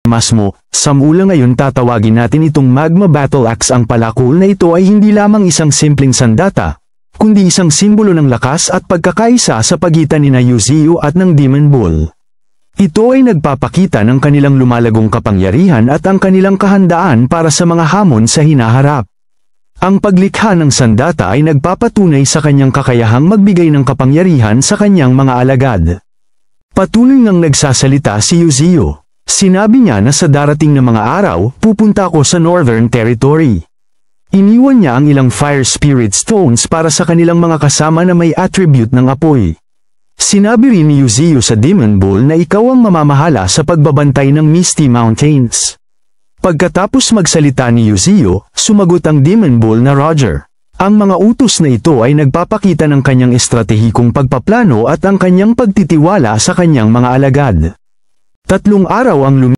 mas mo, sa mula ngayon tatawagin natin itong Magma Battle Axe. Ang palakol na ito ay hindi lamang isang simpleng sandata, kundi isang simbolo ng lakas at pagkakaisa sa pagitan ni Yuziyo at ng Demon Bull. Ito ay nagpapakita ng kanilang lumalagong kapangyarihan at ang kanilang kahandaan para sa mga hamon sa hinaharap. Ang paglikha ng sandata ay nagpapatunay sa kanyang kakayahang magbigay ng kapangyarihan sa kanyang mga alagad. Patuloy ngang nagsasalita si Yuziyo. Sinabi niya na sa darating na mga araw, pupunta ako sa Northern Territory. Iniwan niya ang ilang Fire Spirit Stones para sa kanilang mga kasama na may attribute ng apoy. Sinabi rin ni Yuziyo sa Demon Bull na ikaw ang mamamahala sa pagbabantay ng Misty Mountains. Pagkatapos magsalita ni Yuziyo, sumagot ang Demon Bull na Roger. Ang mga utos na ito ay nagpapakita ng kanyang estratehikong pagpaplano at ang kanyang pagtitiwala sa kanyang mga alagad. 3 araw ang